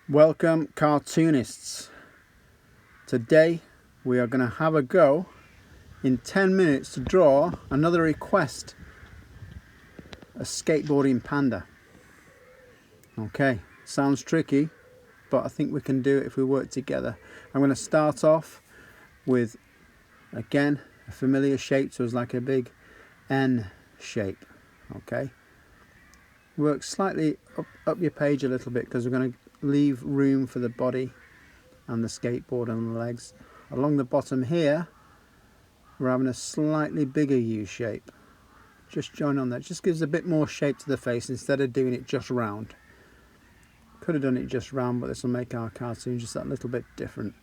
Welcome, cartoonists. Today we are going to have a go in 10 minutes to draw another request, a skateboarding panda. Okay, sounds tricky, but I think we can do it if we work together. I'm going to start off with, again, a familiar shape, so it's like a big N shape. Okay, work slightly up your page a little bit because we're going to leave room for the body and the skateboard and the legs. Along the bottom here we're having a slightly bigger U shape. Just join on that. Just gives a bit more shape to the face instead of doing it just round. Could have done it just round, but this will make our cartoon just that little bit different.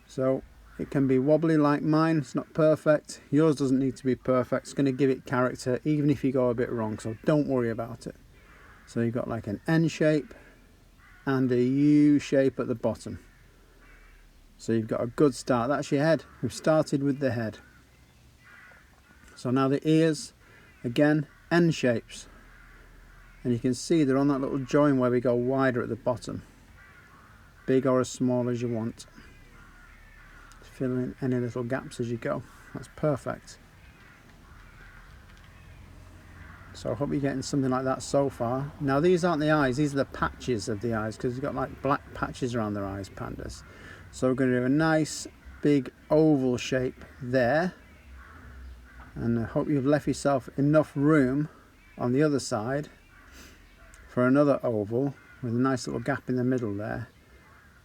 So it can be wobbly like mine. It's not perfect. Yours doesn't need to be perfect. It's going to give it character even if you go a bit wrong, so don't worry about it. So you've got like an N shape and a U shape at the bottom. So you've got a good start. That's your head. We've started with the head. So now the ears, again, N shapes. And you can see they're on that little join where we go wider at the bottom. Big or as small as you want. Fill in any little gaps as you go. That's perfect. So I hope you're getting something like that so far. Now these aren't the eyes, these are the patches of the eyes, because you've got like black patches around their eyes, pandas. So we're going to do a nice big oval shape there. And I hope you've left yourself enough room on the other side for another oval with a nice little gap in the middle there.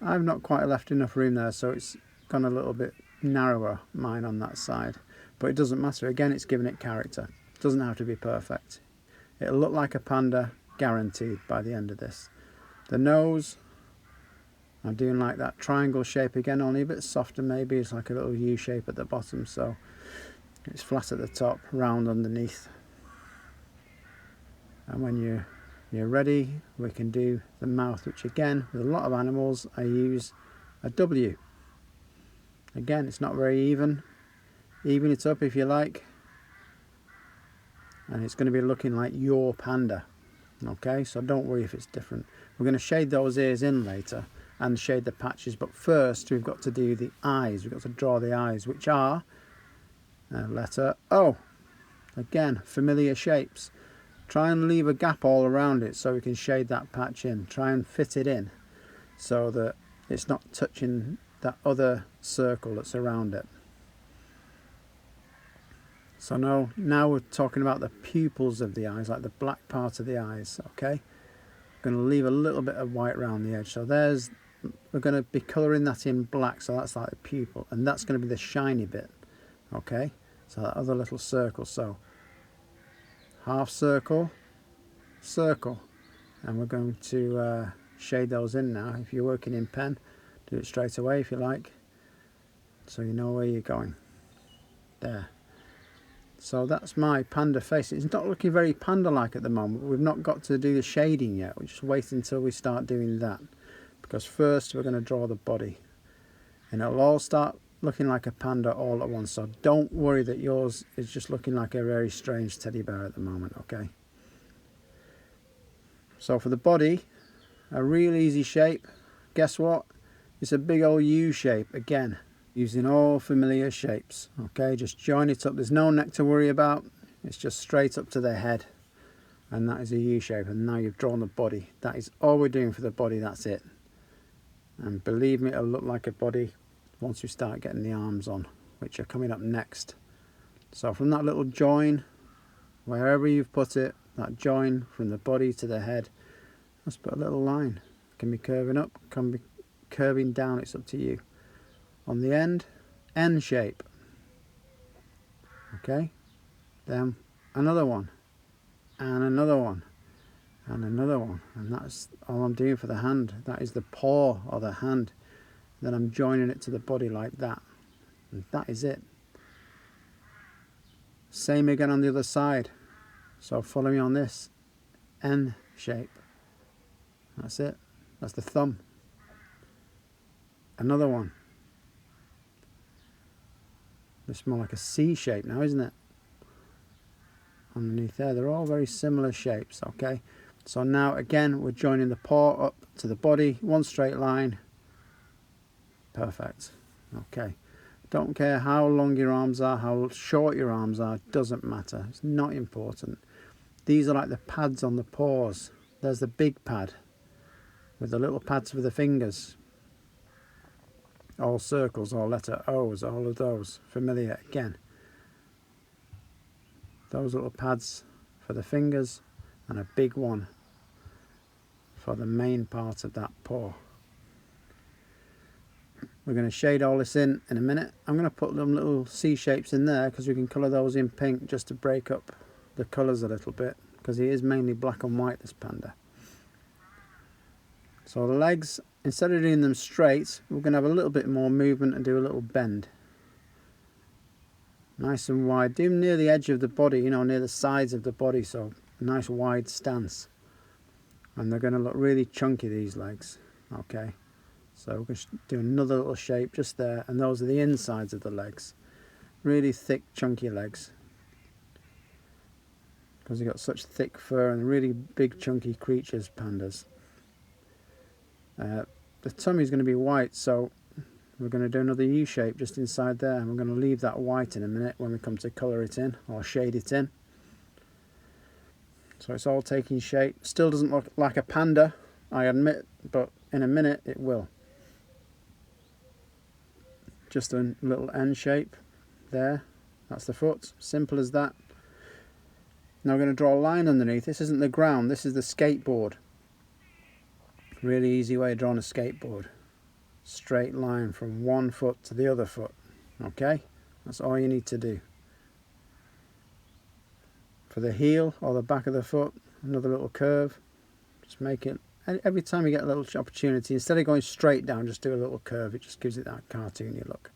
I've not quite left enough room there, so it's gone a little bit narrower, mine, on that side. But it doesn't matter. Again, it's giving it character. It doesn't have to be perfect. It'll look like a panda, guaranteed, by the end of this. The nose, I'm doing like that triangle shape again, only a bit softer maybe. It's like a little U shape at the bottom, so it's flat at the top, round underneath. And when you're ready, we can do the mouth, which again, with a lot of animals, I use a W. Again, it's not very even. Even it up if you like. And it's going to be looking like your panda. Okay, so don't worry if it's different. We're going to shade those ears in later and shade the patches, but first we've got to do the eyes. We've got to draw the eyes, which are letter O. Again, familiar shapes. Try and leave a gap all around it so we can shade that patch in. Try and fit it in so that it's not touching that other circle that's around it. So now we're talking about the pupils of the eyes, like the black part of the eyes, okay? I'm going to leave a little bit of white around the edge. So we're going to be colouring that in black, so that's like the pupil. And that's going to be the shiny bit, okay? So that other little circle. So half circle, circle. And we're going to shade those in now. If you're working in pen, do it straight away if you like, so you know where you're going. There. So that's my panda face. It's not looking very panda-like at the moment. We've not got to do the shading yet. We'll just wait until we start doing that. Because first we're going to draw the body. And it'll all start looking like a panda all at once. So don't worry that yours is just looking like a very strange teddy bear at the moment, okay? So for the body, a real easy shape. Guess what? It's a big old U shape again. Using all familiar shapes. Okay, just join it up. There's no neck to worry about. It's just straight up to the head. And that is a U shape. And now you've drawn the body. That is all we're doing for the body. That's it. And believe me, it'll look like a body once we start getting the arms on, which are coming up next. So from that little join, wherever you've put it, that join from the body to the head, let's put a little line. It can be curving up, can be curving down. It's up to you. On the end, N shape. Okay, then another one, and another one, and another one, and that's all I'm doing for the hand. That is the paw or the hand. Then I'm joining it to the body like that, and that is it. Same again on the other side. So follow me on this, N shape. That's it. That's the thumb. Another one. It's more like a C shape now, isn't it? Underneath there, they're all very similar shapes, okay? So now again we're joining the paw up to the body, one straight line. Perfect. Okay. Don't care how long your arms are, how short your arms are, doesn't matter. It's not important. These are like the pads on the paws. There's the big pad with the little pads for the fingers. All circles, all letter O's, all of those. Familiar again. Those little pads for the fingers and a big one for the main part of that paw. We're going to shade all this in a minute. I'm going to put them little C shapes in there because we can colour those in pink just to break up the colours a little bit, because he is mainly black and white, this panda. So the legs, instead of doing them straight, we're going to have a little bit more movement and do a little bend. Nice and wide. Do them near the edge of the body, you know, near the sides of the body, so a nice wide stance. And they're going to look really chunky, these legs. Okay. So we're going to do another little shape just there, and those are the insides of the legs. Really thick, chunky legs. Because they've got such thick fur and really big, chunky creatures, pandas. The tummy's going to be white, so we're going to do another U shape just inside there, and we're going to leave that white in a minute when we come to colour it in, or shade it in. So it's all taking shape. Still doesn't look like a panda, I admit, but in a minute it will. Just a little N shape there. That's the foot. Simple as that. Now we're going to draw a line underneath. This isn't the ground, this is the skateboard. Really easy way of drawing a skateboard. Straight line from one foot to the other foot. Okay? That's all you need to do. For the heel or the back of the foot, another little curve. Just make it, every time you get a little opportunity, instead of going straight down, just do a little curve. It just gives it that cartoony look.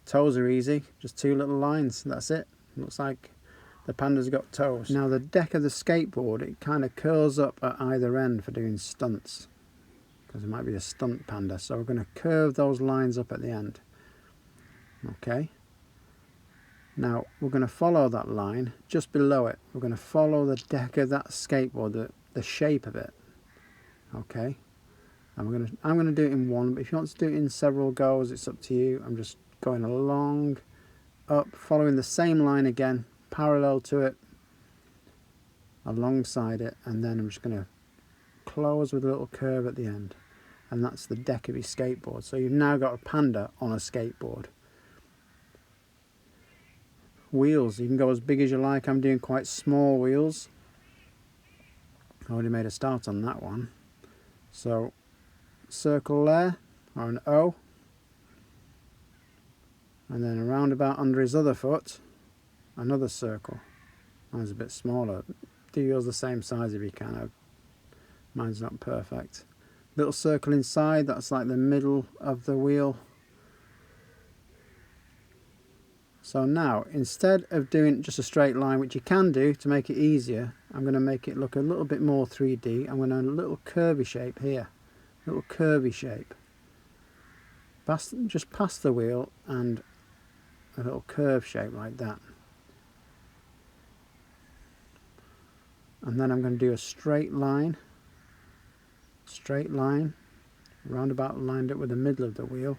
Toes are easy, just two little lines, that's it. Looks like the panda's got toes. Now the deck of the skateboard, it kind of curls up at either end for doing stunts, because it might be a stunt panda. So we're going to curve those lines up at the end. Okay. Now we're going to follow that line just below it. We're going to follow the deck of that skateboard, the shape of it. Okay. And I'm going to do it in one, but if you want to do it in several goes, it's up to you. I'm just going along, up, following the same line again, parallel to it, alongside it, and then I'm just going to close with a little curve at the end. And that's the deck of your skateboard. So you've now got a panda on a skateboard. Wheels, you can go as big as you like. I'm doing quite small wheels. I already made a start on that one. So circle there, or an O, and then a roundabout under his other foot, another circle. Mine's a bit smaller. Do yours the same size if you can. Mine's not perfect. Little circle inside, that's like the middle of the wheel. So now, instead of doing just a straight line, which you can do to make it easier, I'm going to make it look a little bit more 3D. I'm going to do a little curvy shape here. Little curvy shape. Just past the wheel, and a little curve shape like that. And then I'm going to do a straight line, roundabout lined up with the middle of the wheel.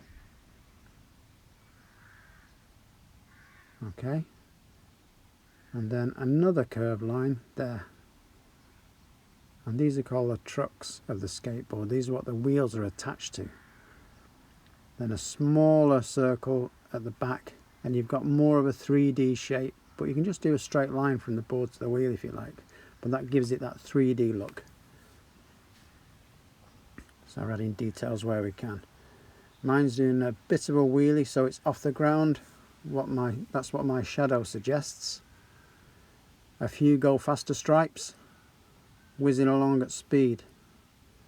Okay, and then another curved line there. And these are called the trucks of the skateboard. These are what the wheels are attached to. Then a smaller circle at the back, and you've got more of a 3D shape, but you can just do a straight line from the board to the wheel if you like, but that gives it that 3D look. So we're adding details where we can. Mine's doing a bit of a wheelie, so it's off the ground. That's what my shadow suggests. A few go faster stripes, whizzing along at speed.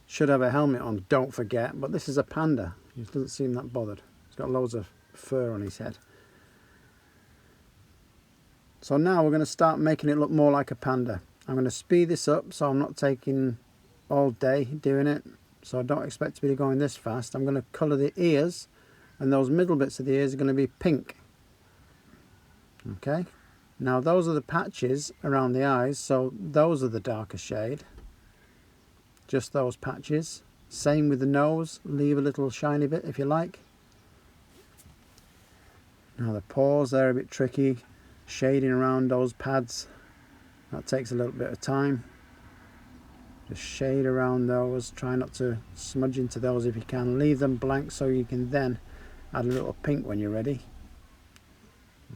Should have a helmet on, don't forget, but this is a panda. He doesn't seem that bothered. He's got loads of fur on his head. So now we're going to start making it look more like a panda. I'm going to speed this up so I'm not taking all day doing it. So I don't expect to be going this fast. I'm going to colour the ears, and those middle bits of the ears are going to be pink. Okay, now those are the patches around the eyes, so those are the darker shade. just those patches. Same with the nose, leave a little shiny bit if you like. Now the paws, they're a bit tricky, shading around those pads, that takes a little bit of time. Just shade around those, try not to smudge into those if you can. Leave them blank so you can then add a little pink when you're ready.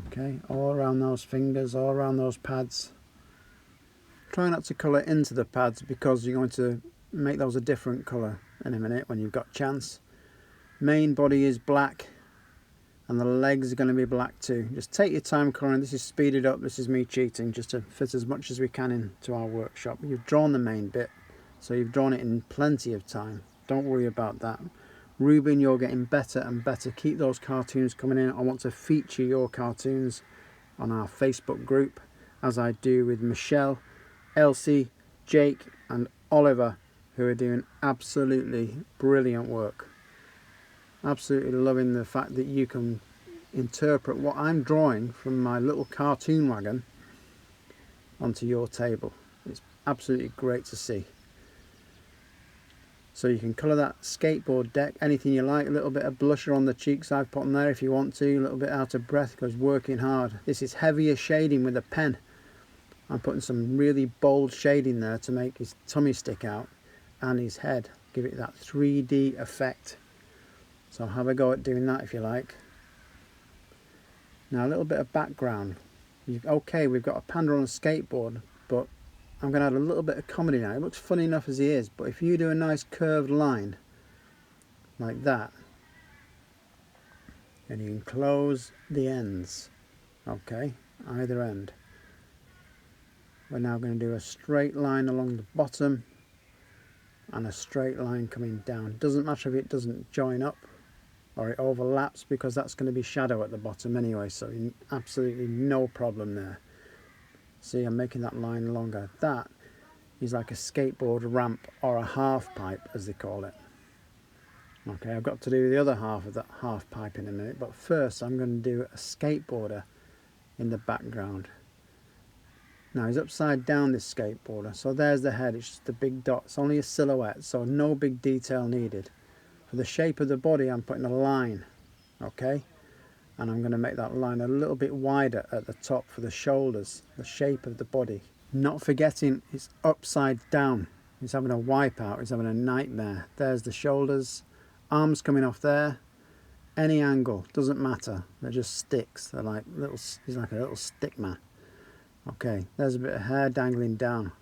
Okay, all around those fingers, all around those pads. Try not to colour into the pads because you're going to make those a different colour in a minute when you've got chance. Main body is black and the legs are going to be black too. Just take your time colouring. This is speeded up, this is me cheating just to fit as much as we can into our workshop. You've drawn the main bit, so you've drawn it in plenty of time. Don't worry about that. Ruben, you're getting better and better. Keep those cartoons coming in. I want to feature your cartoons on our Facebook group, as I do with Michelle, Elsie, Jake and Oliver, who are doing absolutely brilliant work. Absolutely loving the fact that you can interpret what I'm drawing from my little cartoon wagon onto your table. It's absolutely great to see. So you can colour that skateboard deck anything you like. A little bit of blusher on the cheeks I've put on there if you want to. A little bit out of breath because working hard. This is heavier shading with a pen. I'm putting some really bold shading there to make his tummy stick out and his head. Give it that 3D effect. So have a go at doing that if you like. Now a little bit of background. Okay, we've got a panda on a skateboard, but I'm going to add a little bit of comedy now. It looks funny enough as he is, but if you do a nice curved line like that, and you can close the ends, okay, either end. We're now going to do a straight line along the bottom and a straight line coming down. Doesn't matter if it doesn't join up or it overlaps because that's going to be shadow at the bottom anyway, so absolutely no problem there. See, I'm making that line longer. That is like a skateboard ramp or a half pipe as they call it. Okay, I've got to do the other half of that half pipe in a minute, but first I'm going to do a skateboarder in the background. Now he's upside down, this skateboarder, so there's the head, it's just a big dot. It's only a silhouette, so no big detail needed. For the shape of the body I'm putting a line, okay, and I'm going to make that line a little bit wider at the top for the shoulders, the shape of the body. Not forgetting it's upside down, he's having a wipeout, he's having a nightmare. There's the shoulders, arms coming off there, any angle, doesn't matter, they're just sticks, they're like little, he's like a little stick man. Okay, there's a bit of hair dangling down.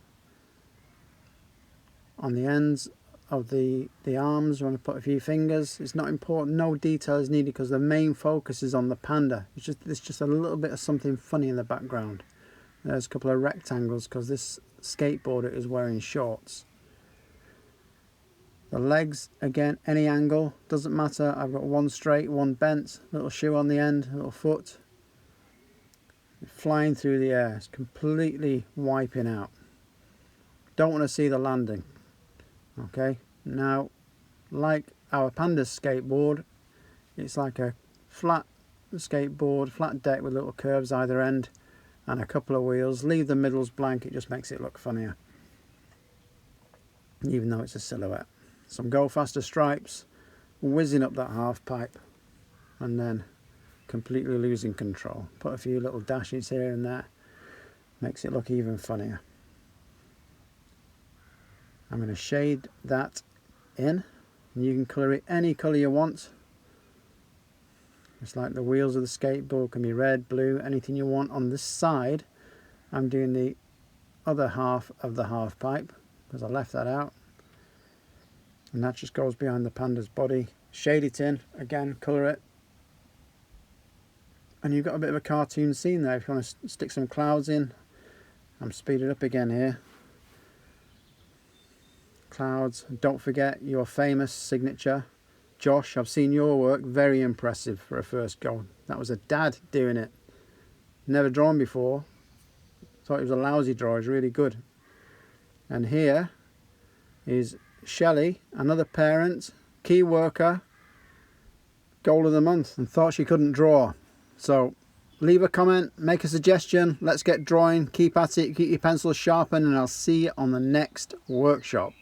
On the ends of the arms, you want to put a few fingers. It's not important, no detail is needed because the main focus is on the panda. It's just a little bit of something funny in the background. There's a couple of rectangles because this skateboarder is wearing shorts. The legs, again, any angle, doesn't matter. I've got one straight, one bent, little shoe on the end, little foot. Flying through the air, it's completely wiping out. Don't want to see the landing. Okay, now like our Panda skateboard, it's like a flat skateboard, flat deck with little curves either end and a couple of wheels. Leave the middles blank, it just makes it look funnier, even though it's a silhouette. Some go faster stripes, whizzing up that half pipe and then completely losing control. Put a few little dashes here and there, makes it look even funnier. I'm going to shade that in, and you can colour it any colour you want. It's like the wheels of the skateboard can be red, blue, anything you want. On this side I'm doing the other half of the half pipe because I left that out, and that just goes behind the panda's body. Shade it in, again colour it, and you've got a bit of a cartoon scene there. If you want to stick some clouds in, I'm speeded up again here. Clouds. Don't forget your famous signature. Josh, I've seen your work, very impressive for a first go. That was a dad doing it. Never drawn before. Thought it was a lousy draw, it's really good. And here is Shelley, another parent, key worker, goal of the month, and thought she couldn't draw. So leave a comment, make a suggestion, let's get drawing, keep at it, keep your pencils sharpened, and I'll see you on the next workshop.